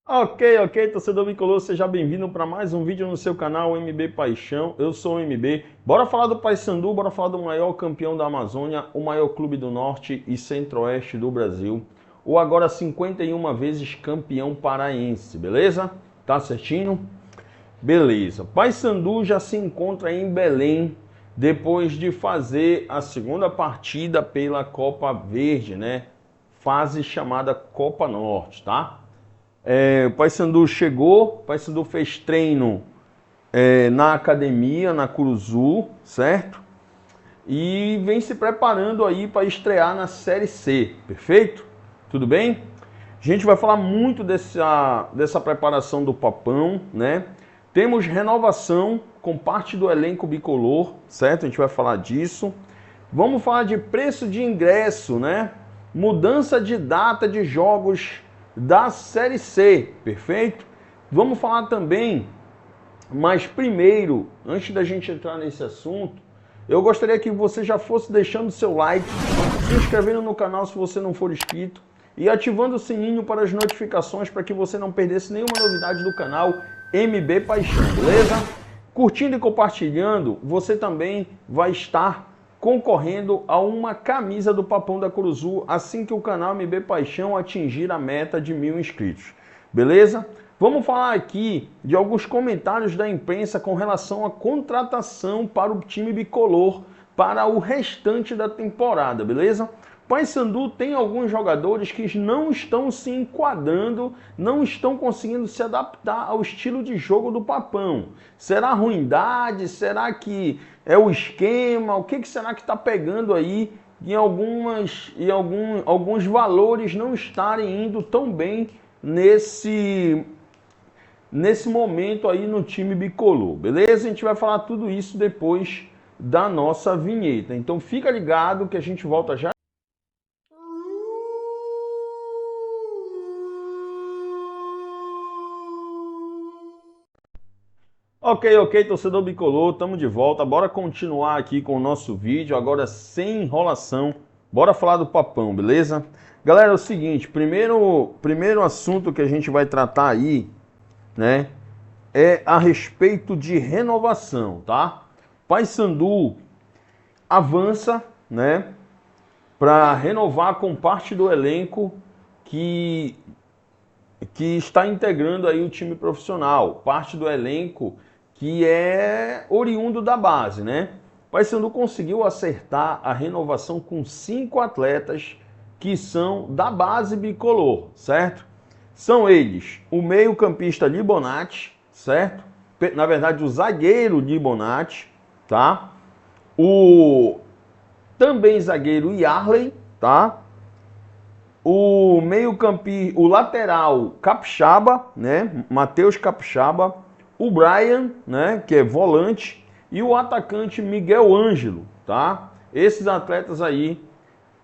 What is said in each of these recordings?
Ok, torcedor bicolor, seja bem-vindo para mais um vídeo no seu canal MB Paixão. Eu sou o MB. Bora falar do Paysandu, bora falar do maior campeão da Amazônia, o maior clube do norte e centro-oeste do Brasil, o agora 51 vezes campeão paraense, beleza? Tá certinho? Beleza. Paysandu já se encontra em Belém depois de fazer a segunda partida pela Copa Verde, né? Fase chamada Copa Norte, tá? O Paysandu chegou, o Paysandu fez treino na academia, na Curuzu, certo? E vem se preparando aí para estrear na Série C, perfeito? Tudo bem? A gente vai falar muito dessa preparação do Papão, né? Temos renovação com parte do elenco bicolor, certo? A gente vai falar disso. Vamos falar de preço de ingresso, né? Mudança de data de jogos da Série C, perfeito? Vamos falar também, mas primeiro, antes da gente entrar nesse assunto, eu gostaria que você já fosse deixando seu like, se inscrevendo no canal se você não for inscrito e ativando o sininho para as notificações para que você não perdesse nenhuma novidade do canal MB Paixão, beleza? Curtindo e compartilhando, você também vai estar concorrendo a uma camisa do Papão da Curuzu assim que o canal MB Paixão atingir a meta de 1000 inscritos. Beleza? Vamos falar aqui de alguns comentários da imprensa com relação à contratação para o time bicolor para o restante da temporada, beleza? Paysandu tem alguns jogadores que não estão se enquadrando, não estão conseguindo se adaptar ao estilo de jogo do Papão. Será ruindade? Será que é o esquema? O que será que está pegando aí em alguns valores não estarem indo tão bem nesse momento aí no time bicolor, beleza? A gente vai falar tudo isso depois da nossa vinheta. Então fica ligado que a gente volta já. Ok, torcedor bicolor, estamos de volta. Bora continuar aqui com o nosso vídeo, agora sem enrolação. Bora falar do Papão, beleza? Galera, é o seguinte, primeiro assunto que a gente vai tratar aí, né, é a respeito de renovação, tá? Paysandu avança, né, para renovar com parte do elenco que está integrando aí o time profissional, parte do elenco que é oriundo da base, né? O Paysandu conseguiu acertar a renovação com 5 atletas que são da base bicolor, certo? São eles o meio-campista Libonati, certo? Na verdade, o zagueiro Libonati, tá? O também zagueiro Yarley, tá? O meio-campista, o lateral Capixaba, né? Matheus Capixaba, o Brian, né, que é volante, e o atacante Miguel Ângelo, tá? Esses atletas aí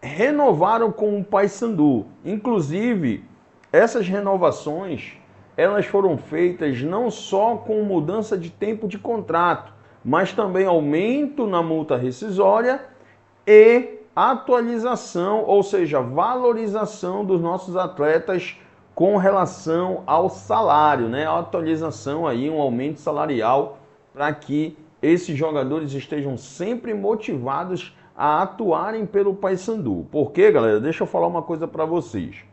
renovaram com o Paysandu. Inclusive, essas renovações, elas foram feitas não só com mudança de tempo de contrato, mas também aumento na multa rescisória e atualização, ou seja, valorização dos nossos atletas com relação ao salário, né? A atualização aí, um aumento salarial para que esses jogadores estejam sempre motivados a atuarem pelo Paysandu. Porque, galera, deixa eu falar uma coisa para vocês.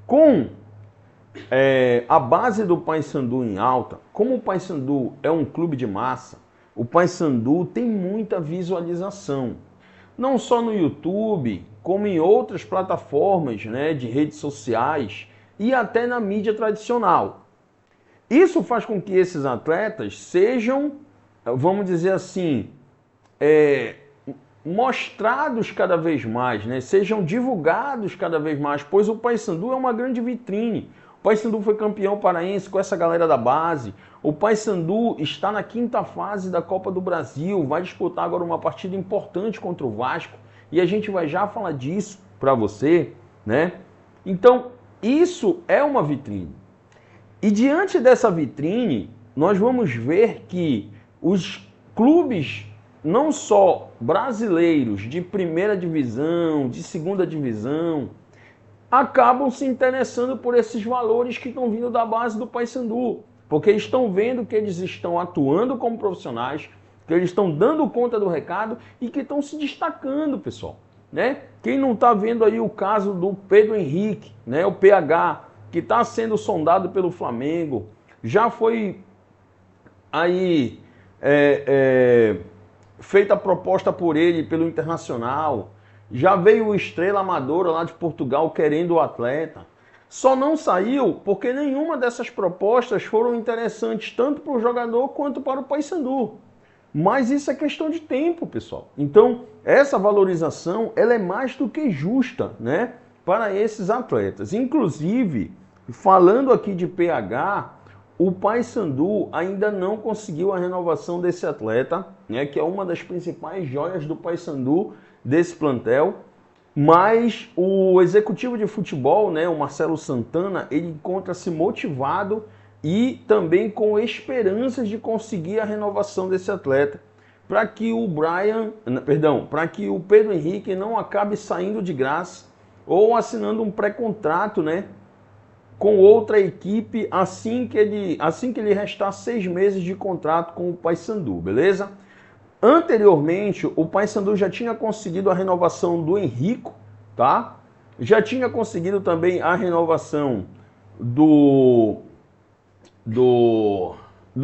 Com a base do Paysandu em alta, como o Paysandu é um clube de massa, o Paysandu tem muita visualização. Não só no YouTube, como em outras plataformas, né, de redes sociais e até na mídia tradicional. Isso faz com que esses atletas sejam, vamos dizer assim, mostrados cada vez mais, né? Sejam divulgados cada vez mais, pois o Paysandu é uma grande vitrine. O Paysandu foi campeão paraense com essa galera da base. O Paysandu está na 5ª fase da Copa do Brasil, vai disputar agora uma partida importante contra o Vasco e a gente vai já falar disso para você, né? Então, isso é uma vitrine. E diante dessa vitrine, nós vamos ver que os clubes, não só brasileiros de primeira divisão, de segunda divisão, acabam se interessando por esses valores que estão vindo da base do Paysandu, porque estão vendo que eles estão atuando como profissionais, que eles estão dando conta do recado e que estão se destacando, pessoal, né? Quem não está vendo aí o caso do Pedro Henrique, né? O PH, que está sendo sondado pelo Flamengo, já foi aí feita a proposta por ele pelo Internacional, já veio o Estrela Amadora lá de Portugal querendo o atleta. Só não saiu porque nenhuma dessas propostas foram interessantes tanto para o jogador quanto para o Paysandu. Mas isso é questão de tempo, pessoal. Então, essa valorização ela é mais do que justa, né, para esses atletas. Inclusive, falando aqui de PH, o Paysandu ainda não conseguiu a renovação desse atleta, né, que é uma das principais joias do Paysandu, desse plantel. Mas o executivo de futebol, né, o Marcelo Santana, ele encontra-se motivado e também com esperanças de conseguir a renovação desse atleta, para que para que o Pedro Henrique não acabe saindo de graça ou assinando um pré-contrato, né, com outra equipe assim que ele restar 6 meses de contrato com o Paysandu, beleza? Anteriormente, o Paysandu já tinha conseguido a renovação do Henrico, tá? Já tinha conseguido também a renovação do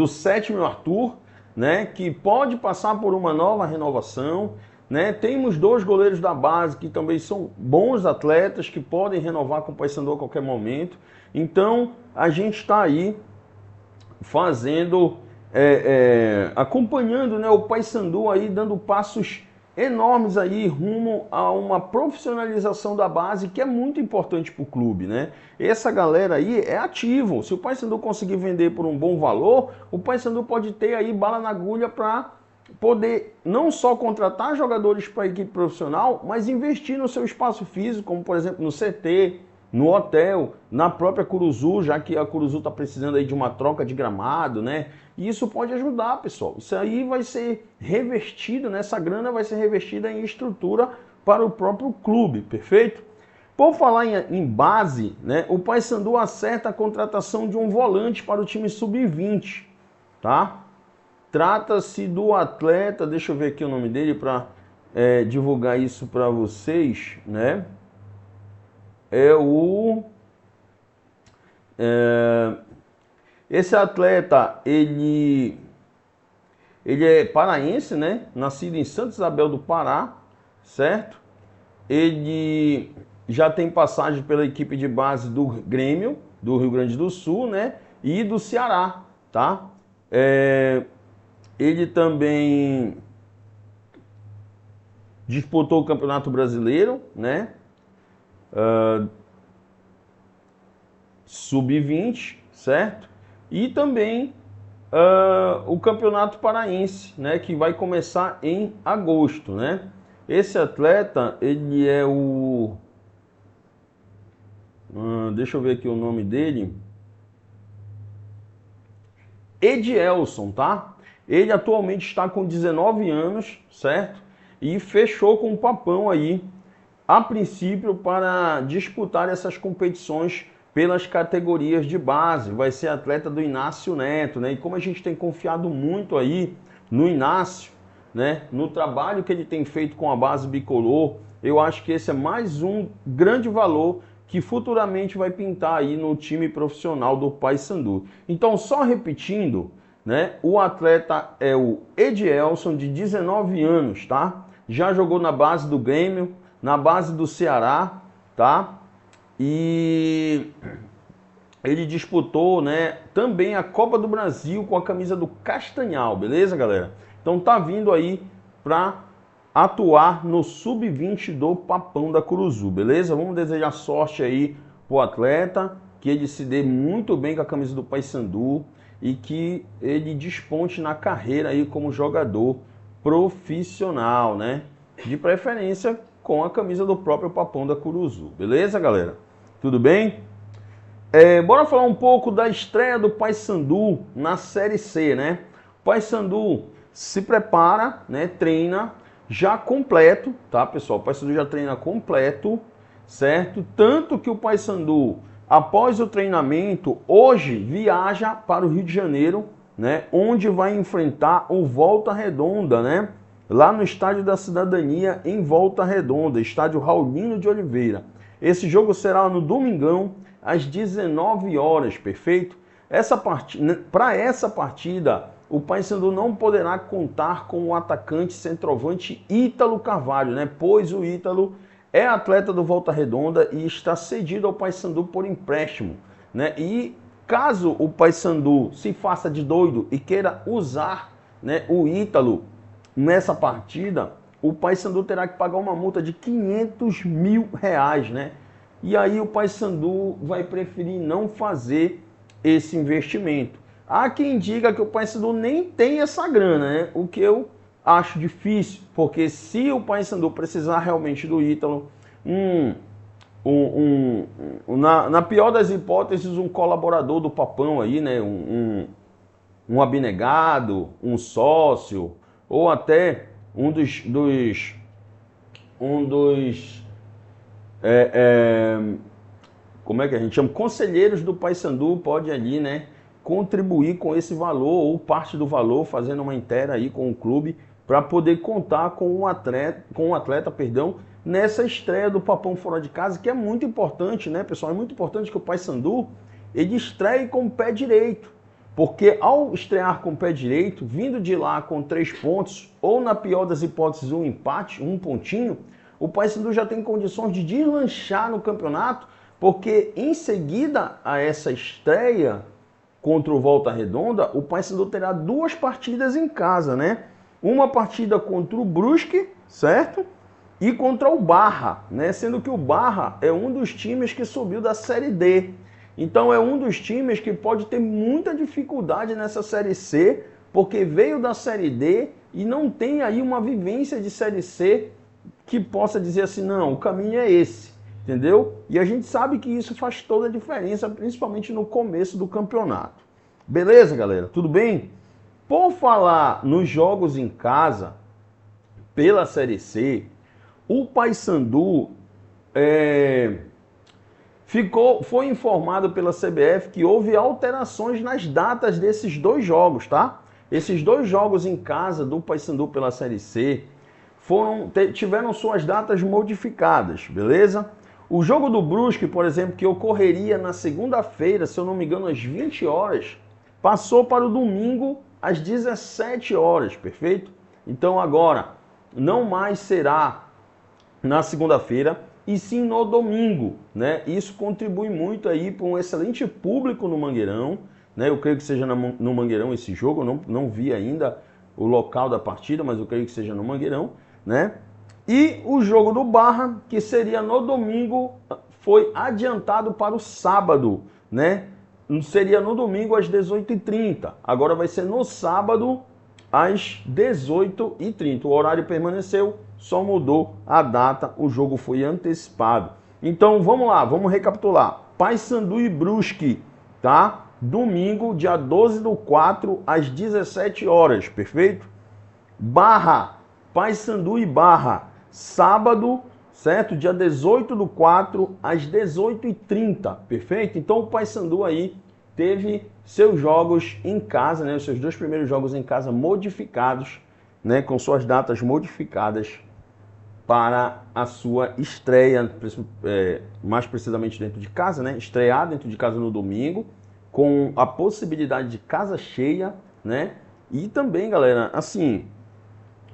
Sétimo Arthur, né? Que pode passar por uma nova renovação, né? Temos 2 goleiros da base que também são bons atletas, que podem renovar com o Paysandu a qualquer momento. Então, a gente está aí fazendo... acompanhando, né, o Paysandu aí dando passos enormes aí rumo a uma profissionalização da base, que é muito importante para o clube, né? Essa galera aí é ativo. Se o Paysandu conseguir vender por um bom valor, o Paysandu pode ter aí bala na agulha para poder não só contratar jogadores para a equipe profissional, mas investir no seu espaço físico, como por exemplo no CT, no hotel, na própria Curuzu, já que a Curuzu está precisando aí de uma troca de gramado, né? E isso pode ajudar, pessoal. Isso aí vai ser revestido, né? Essa grana vai ser revestida em estrutura para o próprio clube, perfeito? Por falar em base, né? O Paysandu acerta a contratação de um volante para o time sub-20, tá? Trata-se do atleta, deixa eu ver aqui o nome dele para divulgar isso para vocês, né? Esse atleta, ele é paraense, né? Nascido em Santa Isabel do Pará, certo? Ele já tem passagem pela equipe de base do Grêmio, do Rio Grande do Sul, né? E do Ceará, tá? Ele também disputou o Campeonato Brasileiro, né? Sub-20, certo? E também o Campeonato Paraense, né, que vai começar em agosto, né? Esse atleta, ele é o... deixa eu ver aqui o nome dele. Edielson, tá? Ele atualmente está com 19 anos, certo? E fechou com um papão aí, a princípio, para disputar essas competições pelas categorias de base. Vai ser atleta do Inácio Neto, né? E como a gente tem confiado muito aí no Inácio, né, no trabalho que ele tem feito com a base bicolor, eu acho que esse é mais um grande valor que futuramente vai pintar aí no time profissional do Paysandu. Então, só repetindo, né, o atleta é o Edielson, de 19 anos, tá? Já jogou na base do Grêmio, na base do Ceará, tá? E ele disputou, né, também a Copa do Brasil com a camisa do Castanhal, beleza, galera? Então tá vindo aí para atuar no Sub-20 do Papão da Curuzu, beleza? Vamos desejar sorte aí pro atleta, que ele se dê muito bem com a camisa do Paysandu e que ele desponte na carreira aí como jogador profissional, né? De preferência com a camisa do próprio Papão da Curuzu, beleza, galera? Tudo bem? Bora falar um pouco da estreia do Paysandu na Série C, né? O Paysandu se prepara, né? Treina já completo, tá, pessoal? O Paysandu já treina completo, certo? Tanto que o Paysandu, após o treinamento, hoje viaja para o Rio de Janeiro, né? Onde vai enfrentar o Volta Redonda, né? Lá no Estádio da Cidadania, em Volta Redonda, estádio Raulino de Oliveira. Esse jogo será no domingão, às 19 horas, perfeito? Para essa partida, o Paysandu não poderá contar com o atacante centroavante Ítalo Carvalho, né? Pois o Ítalo é atleta do Volta Redonda e está cedido ao Paysandu por empréstimo, né? E caso o Paysandu se faça de doido e queira usar, né, o Ítalo nessa partida, o Paysandu terá que pagar uma multa de R$500 mil, né? E aí o Paysandu vai preferir não fazer esse investimento. Há quem diga que o Paysandu nem tem essa grana, né? O que eu acho difícil, porque se o Paysandu precisar realmente do Ítalo, na pior das hipóteses, um colaborador do Papão aí, né? Um abnegado, um sócio, ou até como é que a gente chama? Conselheiros do Paysandu pode ali, né, contribuir com esse valor ou parte do valor, fazendo uma inteira aí com o clube para poder contar com o atleta, nessa estreia do Papão fora de casa, que é muito importante, né, pessoal? É muito importante que o Paysandu ele estreie com o pé direito. Porque ao estrear com o pé direito, vindo de lá com 3 pontos, ou na pior das hipóteses um empate, um pontinho, o Paysandu já tem condições de deslanchar no campeonato, porque em seguida a essa estreia contra o Volta Redonda, o Paysandu terá 2 partidas em casa, né? Uma partida contra o Brusque, certo? E contra o Barra, né? Sendo que o Barra é um dos times que subiu da Série D. Então é um dos times que pode ter muita dificuldade nessa Série C, porque veio da Série D e não tem aí uma vivência de Série C que possa dizer assim, não, o caminho é esse, entendeu? E a gente sabe que isso faz toda a diferença, principalmente no começo do campeonato. Beleza, galera? Tudo bem? Por falar nos jogos em casa, pela Série C, o Paysandu foi informado pela CBF que houve alterações nas datas desses 2 jogos, tá? Esses 2 jogos em casa do Paysandu pela Série C tiveram suas datas modificadas, beleza? O jogo do Brusque, por exemplo, que ocorreria na segunda-feira, se eu não me engano, às 20 horas, passou para o domingo às 17 horas, perfeito? Então agora, não mais será na segunda-feira, e sim no domingo, né? Isso contribui muito aí para um excelente público no Mangueirão, né? Eu creio que seja no Mangueirão esse jogo, eu não vi ainda o local da partida, mas eu creio que seja no Mangueirão, né? E o jogo do Barra, que seria no domingo, foi adiantado para o sábado, né? Seria no domingo às 18h30, agora vai ser no sábado às 18h30. O horário permaneceu, só mudou a data, o jogo foi antecipado. Então vamos lá, vamos recapitular. Paysandu e Brusque, tá? Domingo, dia 12/4, às 17 horas, perfeito? Barra, Paysandu e Barra, sábado, certo? Dia 18/4, às 18h30, perfeito? Então o Paysandu aí teve seus jogos em casa, né? Os seus 2 primeiros jogos em casa modificados, né? Com suas datas modificadas para a sua estreia, mais precisamente dentro de casa, né? Estrear dentro de casa no domingo, com a possibilidade de casa cheia, né? E também, galera, assim,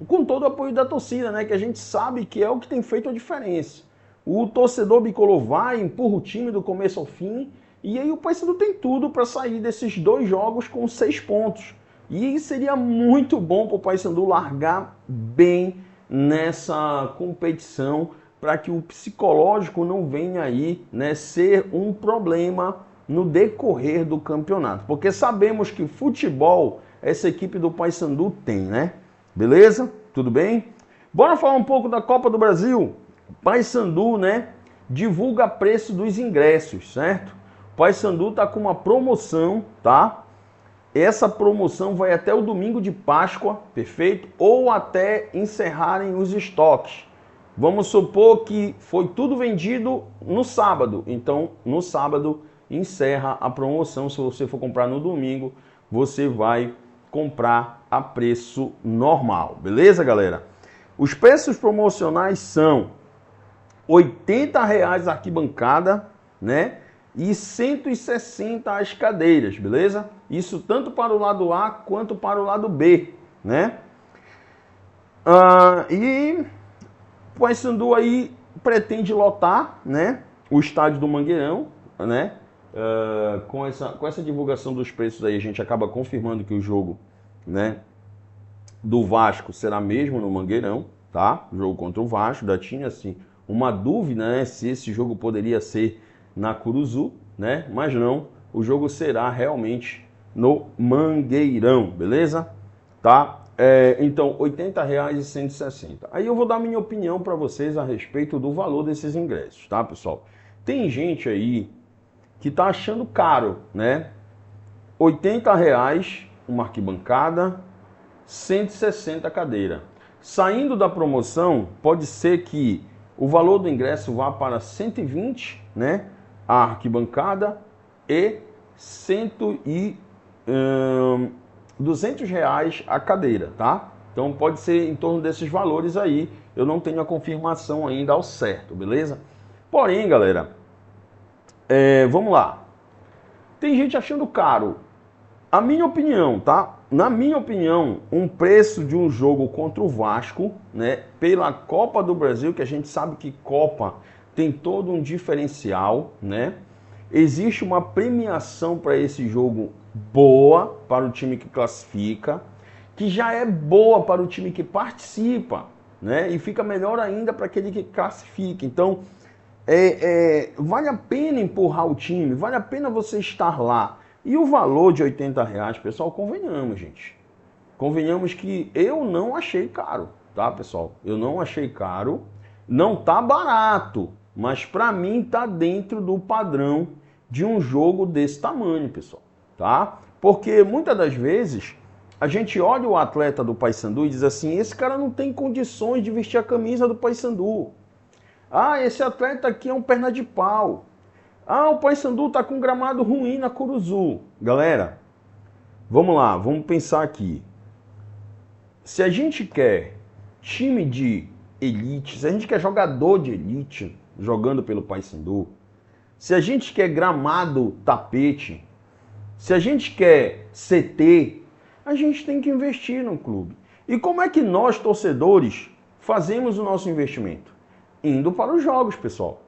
com todo o apoio da torcida, né? Que a gente sabe que é o que tem feito a diferença. O torcedor bicolor vai, empurra o time do começo ao fim, e aí o Paysandu tem tudo para sair desses 2 jogos com 6 pontos. E seria muito bom para o Paysandu largar bem nessa competição, para que o psicológico não venha aí, né, ser um problema no decorrer do campeonato. Porque sabemos que futebol essa equipe do Paysandu tem, né? Beleza? Tudo bem? Bora falar um pouco da Copa do Brasil? Paysandu, né, divulga preço dos ingressos, certo? Paysandu tá com uma promoção, tá? Essa promoção vai até o domingo de Páscoa, perfeito? Ou até encerrarem os estoques. Vamos supor que foi tudo vendido no sábado. Então, no sábado, encerra a promoção. Se você for comprar no domingo, você vai comprar a preço normal. Beleza, galera? Os preços promocionais são R$ 80 a arquibancada, né? E 160 as cadeiras, beleza? Isso tanto para o lado A quanto para o lado B, né? E o Paysandu aí pretende lotar, né, o estádio do Mangueirão, né? Com essa divulgação dos preços aí, a gente acaba confirmando que o jogo, né, do Vasco será mesmo no Mangueirão, tá? O jogo contra o Vasco, da tinha assim uma dúvida, né, se esse jogo poderia ser na Curuzu, né? Mas não, o jogo será realmente no Mangueirão, beleza? Tá? Então, R$ 80,00 e 160. Aí eu vou dar minha opinião para vocês a respeito do valor desses ingressos, tá, pessoal? Tem gente aí que tá achando caro, né? R$ 80,00 uma arquibancada, 160 cadeira. Saindo da promoção, pode ser que o valor do ingresso vá para 120, né? A arquibancada e R$ 200 a cadeira, tá? Então pode ser em torno desses valores aí. Eu não tenho a confirmação ainda ao certo, beleza? Porém, galera, vamos lá. Tem gente achando caro. A minha opinião, tá? Na minha opinião, um preço de um jogo contra o Vasco, né? Pela Copa do Brasil, que a gente sabe que Copa tem todo um diferencial, né? Existe uma premiação para esse jogo boa para o time que classifica, que já é boa para o time que participa, né? E fica melhor ainda para aquele que classifica. Então, vale a pena empurrar o time, vale a pena você estar lá. E o valor de R$ 80,00, pessoal, convenhamos, gente. Convenhamos que eu não achei caro, tá, pessoal? Eu não achei caro, não tá barato, mas para mim tá dentro do padrão de um jogo desse tamanho, pessoal, tá? Porque muitas das vezes a gente olha o atleta do Paysandu e diz assim, esse cara não tem condições de vestir a camisa do Paysandu. Ah, esse atleta aqui é um perna de pau. Ah, o Paysandu tá com gramado ruim na Curuzu. Galera, vamos lá, vamos pensar aqui. Se a gente quer time de elite, se a gente quer jogador de elite jogando pelo Paysandu, se a gente quer gramado tapete, se a gente quer CT, a gente tem que investir no clube. E como é que nós, torcedores, fazemos o nosso investimento? Indo para os jogos, pessoal.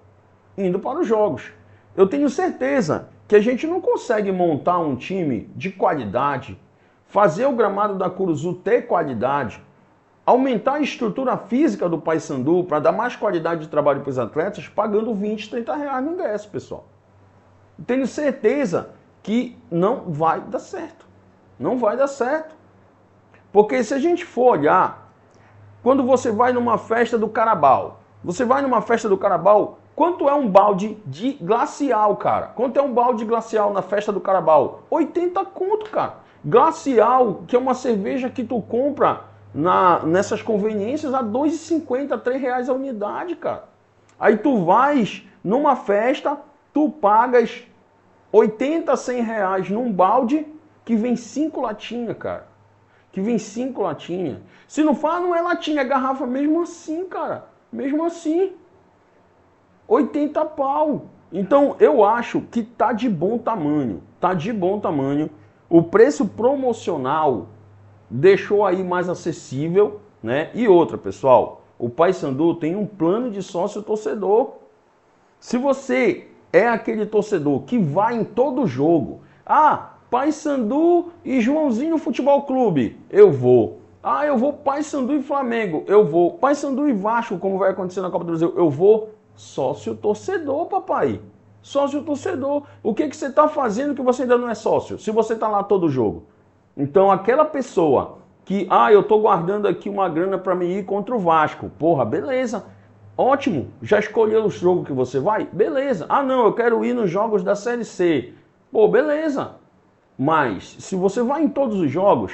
Indo para os jogos. Eu tenho certeza que a gente não consegue montar um time de qualidade, fazer o gramado da Curuzu ter qualidade, aumentar a estrutura física do Paysandu para dar mais qualidade de trabalho para os atletas, pagando 20, 30 reais no ingresso, pessoal. Tenho certeza que não vai dar certo. Não vai dar certo. Porque se a gente for olhar, quando você vai numa festa do Carabao, quanto é um balde de glacial, cara? Quanto é um balde de glacial na festa do Carabao? 80 conto, cara. Glacial, que é uma cerveja que tu compra nessas conveniências a R$ 2,50, R$ 3 a unidade, cara. Aí tu vais numa festa, tu pagas 80, 100 reais num balde que vem 5 latinhas, cara. Que vem 5 latinhas. Se não fala, não é latinha, é garrafa mesmo assim, cara. Mesmo assim. 80 pau. Então eu acho que tá de bom tamanho. Tá de bom tamanho. O preço promocional deixou aí mais acessível, né? E outra, pessoal, o Paysandu tem um plano de sócio torcedor. Se você é aquele torcedor que vai em todo jogo, Paysandu e Joãozinho Futebol Clube, eu vou. Eu vou Paysandu e Flamengo, eu vou. Paysandu e Vasco, como vai acontecer na Copa do Brasil, eu vou. Sócio torcedor, papai. Sócio torcedor. O que você está fazendo que você ainda não é sócio? Se você está lá todo jogo. Então, aquela pessoa que, eu estou guardando aqui uma grana para me ir contra o Vasco. Porra, beleza. Ótimo. Já escolheu o jogo que você vai? Beleza. Não, eu quero ir nos jogos da Série C. Pô, beleza. Mas, se você vai em todos os jogos,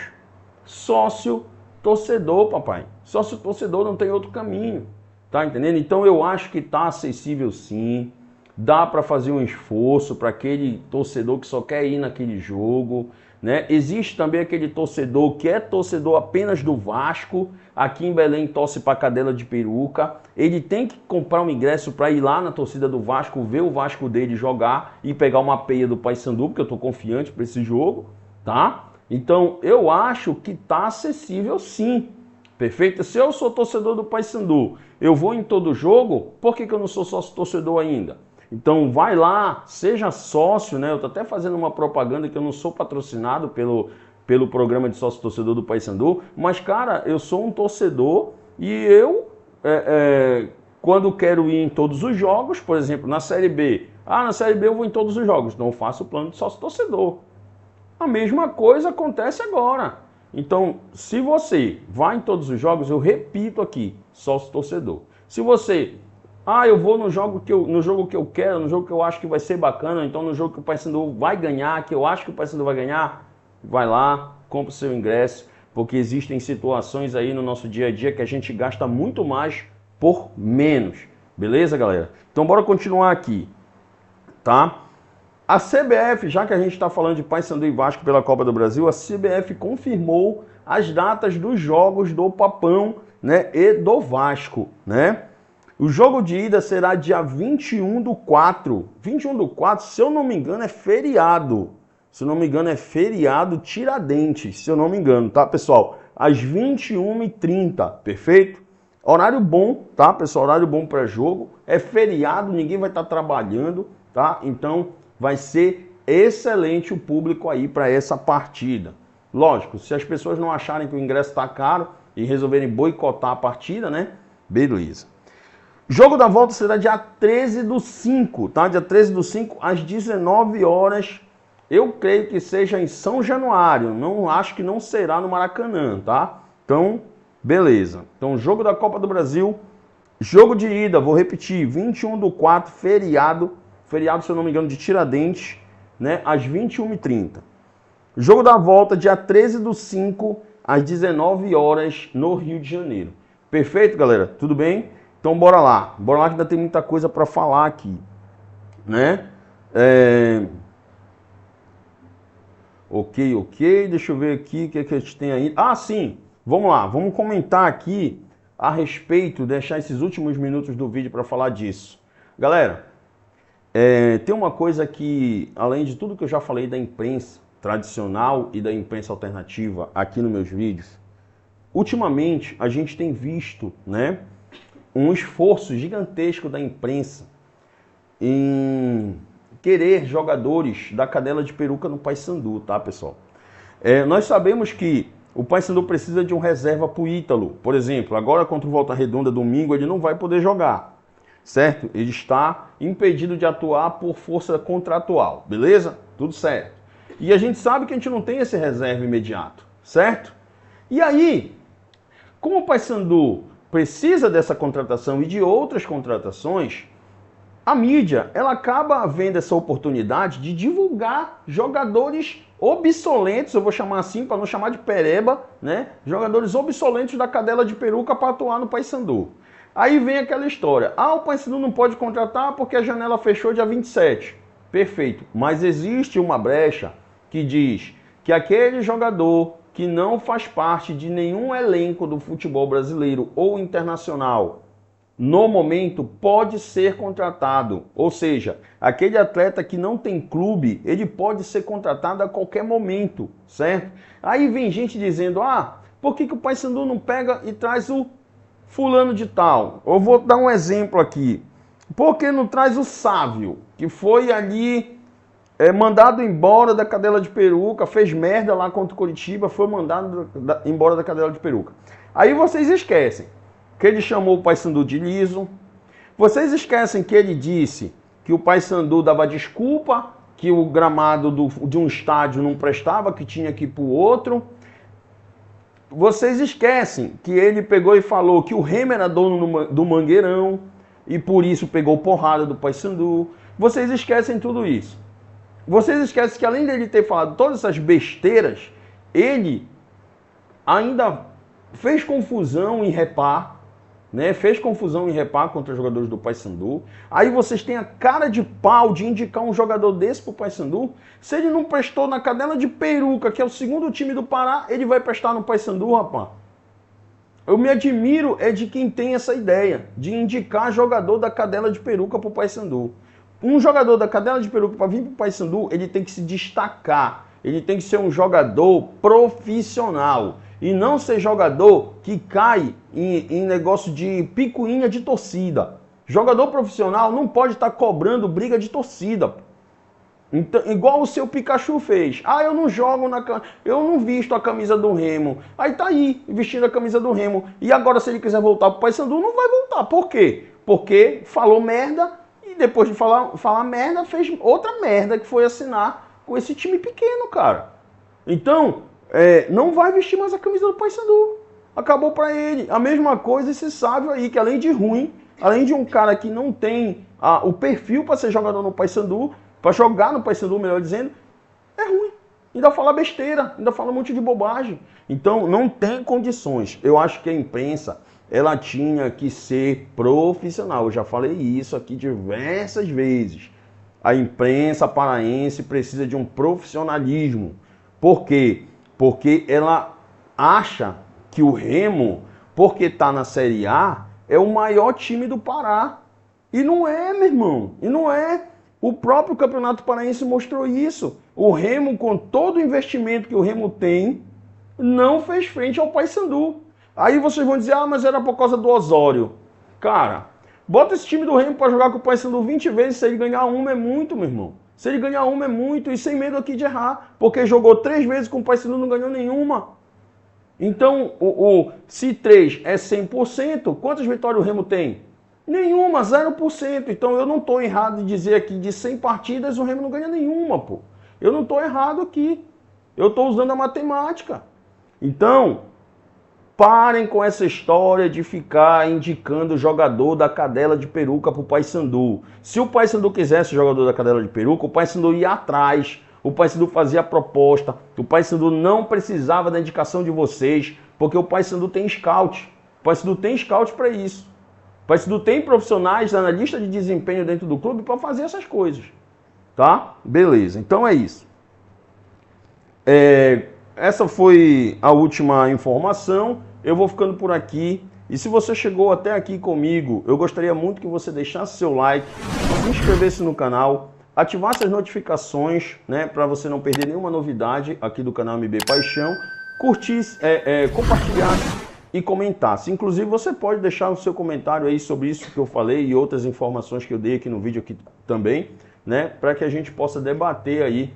sócio torcedor, papai. Sócio torcedor não tem outro caminho. Tá entendendo? Então eu acho que tá acessível sim. Dá para fazer um esforço para aquele torcedor que só quer ir naquele jogo, né? Existe também aquele torcedor que é torcedor apenas do Vasco, aqui em Belém torce para a Cadela de Peruca. Ele tem que comprar um ingresso para ir lá na torcida do Vasco, ver o Vasco dele jogar e pegar uma peia do Paysandu, porque eu tô confiante para esse jogo, tá? Então eu acho que tá acessível sim. Perfeito? Se eu sou torcedor do Paysandu, eu vou em todo jogo, por que eu não sou sócio torcedor ainda? Então vai lá, seja sócio, né? Eu tô até fazendo uma propaganda que eu não sou patrocinado pelo programa de sócio torcedor do Paysandu, mas cara, eu sou um torcedor e eu, quando quero ir em todos os jogos, por exemplo, na Série B, na Série B eu vou em todos os jogos, então eu faço o plano de sócio torcedor. A mesma coisa acontece agora. Então, se você vai em todos os jogos, eu repito aqui, sócio torcedor. Se você, eu vou no jogo que eu quero, no jogo que eu acho que vai ser bacana, então no jogo que o Paysandu vai ganhar, que eu acho que o Paysandu vai ganhar, vai lá, compra o seu ingresso, porque existem situações aí no nosso dia a dia que a gente gasta muito mais por menos. Beleza, galera? Então bora continuar aqui, tá? A CBF, já que a gente está falando de Paysandu e Vasco pela Copa do Brasil, a CBF confirmou as datas dos jogos do Papão, né, e do Vasco, né? O jogo de ida será dia 21/4. 21/4, se eu não me engano, é feriado. Se eu não me engano, é feriado Tiradentes, se eu não me engano, tá, pessoal? Às 21h30, perfeito? Horário bom, tá, pessoal? Horário bom para jogo. É feriado, ninguém vai estar trabalhando, tá? Então vai ser excelente o público aí para essa partida. Lógico, se as pessoas não acharem que o ingresso está caro e resolverem boicotar a partida, né? Beleza. Jogo da volta será dia 13/5, tá? Dia 13/5 às 19 horas. Eu creio que seja em São Januário. Não acho que não será no Maracanã, tá? Então, beleza. Então, jogo da Copa do Brasil, jogo de ida, vou repetir, 21/4, feriado, se eu não me engano, de Tiradentes, né, às 21h30. Jogo da volta, dia 13/5, às 19 horas, no Rio de Janeiro. Perfeito, galera? Tudo bem? Então, bora lá. Bora lá que ainda tem muita coisa para falar aqui, né? Ok. Deixa eu ver aqui o que a gente tem aí. Sim. Vamos lá. Vamos comentar aqui a respeito, deixar esses últimos minutos do vídeo para falar disso. Galera, tem uma coisa que, além de tudo que eu já falei da imprensa tradicional e da imprensa alternativa aqui nos meus vídeos, ultimamente a gente tem visto, né, um esforço gigantesco da imprensa em querer jogadores da Cadela de Peruca no Paysandu, tá, pessoal? Nós sabemos que o Paysandu precisa de um reserva pro Ítalo. Por exemplo, agora contra o Volta Redonda, domingo, ele não vai poder jogar. Certo? Ele está impedido de atuar por força contratual, beleza? Tudo certo. E a gente sabe que a gente não tem esse reserva imediato, certo? E aí, como o Paysandu precisa dessa contratação e de outras contratações, a mídia, ela acaba vendo essa oportunidade de divulgar jogadores obsolentos, eu vou chamar assim, para não chamar de pereba, né? Jogadores obsolentos da Cadela de Peruca para atuar no Paysandu. Aí vem aquela história, o Paysandu não pode contratar porque a janela fechou dia 27. Perfeito, mas existe uma brecha que diz que aquele jogador que não faz parte de nenhum elenco do futebol brasileiro ou internacional, no momento pode ser contratado. Ou seja, aquele atleta que não tem clube, ele pode ser contratado a qualquer momento, certo? Aí vem gente dizendo, por que o Paysandu não pega e traz o fulano de tal? Eu vou dar um exemplo aqui. Por que não traz o Sávio, que foi ali mandado embora da Cadela de Peruca, fez merda lá contra o Coritiba, foi mandado embora da Cadela de Peruca? Aí vocês esquecem que ele chamou o Paysandu de liso. Vocês esquecem que ele disse que o Paysandu dava desculpa, que o gramado de um estádio não prestava, que tinha que ir para o outro. Vocês esquecem que ele pegou e falou que o Remo era dono do Mangueirão e por isso pegou porrada do Paysandu. Vocês esquecem tudo isso. Vocês esquecem que além dele ter falado todas essas besteiras, ele ainda fez confusão em Repar, né? Fez confusão em repá contra os jogadores do Paysandu. Aí vocês têm a cara de pau de indicar um jogador desse pro Paysandu. Se ele não prestou na Cadela de Peruca, que é o segundo time do Pará, ele vai prestar no Paysandu, rapaz. Eu me admiro de quem tem essa ideia de indicar jogador da Cadela de Peruca pro Paysandu. Um jogador da Cadela de Peruca para vir pro Paysandu, ele tem que se destacar. Ele tem que ser um jogador profissional. E não ser jogador que cai em negócio de picuinha de torcida. Jogador profissional não pode estar cobrando briga de torcida. Então, igual o seu Pikachu fez. Ah, eu não jogo eu não visto a camisa do Remo. Aí tá aí, vestindo a camisa do Remo. E agora, se ele quiser voltar pro Paysandu, não vai voltar. Por quê? Porque falou merda e depois de falar merda, fez outra merda, que foi assinar com esse time pequeno, cara. Então, não vai vestir mais a camisa do Paysandu. Acabou pra ele. A mesma coisa esse Sávio aí, que além de ruim, além de um cara que não tem o perfil para ser jogador no Paysandu, para jogar no Paysandu, melhor dizendo, é ruim. Ainda fala besteira, ainda fala um monte de bobagem. Então, não tem condições. Eu acho que a imprensa, ela tinha que ser profissional. Eu já falei isso aqui diversas vezes. A imprensa paraense precisa de um profissionalismo. Por quê? Porque ela acha que o Remo, porque está na Série A, é o maior time do Pará. E não é, meu irmão. E não é. O próprio Campeonato Paraense mostrou isso. O Remo, com todo o investimento que o Remo tem, não fez frente ao Paysandu. Aí vocês vão dizer, mas era por causa do Osório. Cara, bota esse time do Remo para jogar com o Paysandu 20 vezes, se ele ganhar uma é muito, meu irmão. Se ele ganhar uma é muito, e sem medo aqui de errar. Porque jogou 3 vezes com o Paysandu e não ganhou nenhuma. Então, se 3 é 100%, quantas vitórias o Remo tem? Nenhuma, 0%. Então eu não estou errado em dizer aqui de 100 partidas o Remo não ganha nenhuma, pô. Eu não estou errado aqui. Eu estou usando a matemática. Então, parem com essa história de ficar indicando o jogador da Cadela de Peruca para o Paysandu. Se o Paysandu quisesse o jogador da Cadela de Peruca, o Paysandu ia atrás. O Paysandu fazia a proposta. O Paysandu não precisava da indicação de vocês, porque o Paysandu tem scout. O Paysandu tem scout para isso. O Paysandu tem profissionais, analistas de desempenho dentro do clube para fazer essas coisas. Tá? Beleza, então é isso. Essa foi a última informação. Eu vou ficando por aqui. E se você chegou até aqui comigo, eu gostaria muito que você deixasse seu like, se inscrevesse no canal, ativasse as notificações, né, para você não perder nenhuma novidade aqui do canal MB Paixão, curtisse, compartilhasse e comentasse. Inclusive, você pode deixar o seu comentário aí sobre isso que eu falei e outras informações que eu dei aqui no vídeo aqui também, né, para que a gente possa debater aí,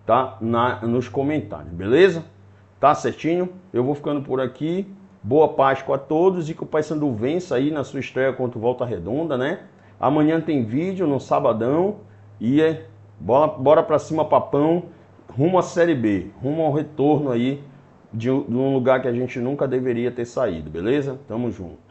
tá, nos comentários, beleza? Tá certinho? Eu vou ficando por aqui. Boa Páscoa a todos e que o Paysandu vença aí na sua estreia contra o Volta Redonda, né? Amanhã tem vídeo no sabadão e bora pra cima, papão, rumo à Série B, rumo ao retorno aí de um lugar que a gente nunca deveria ter saído, beleza? Tamo junto.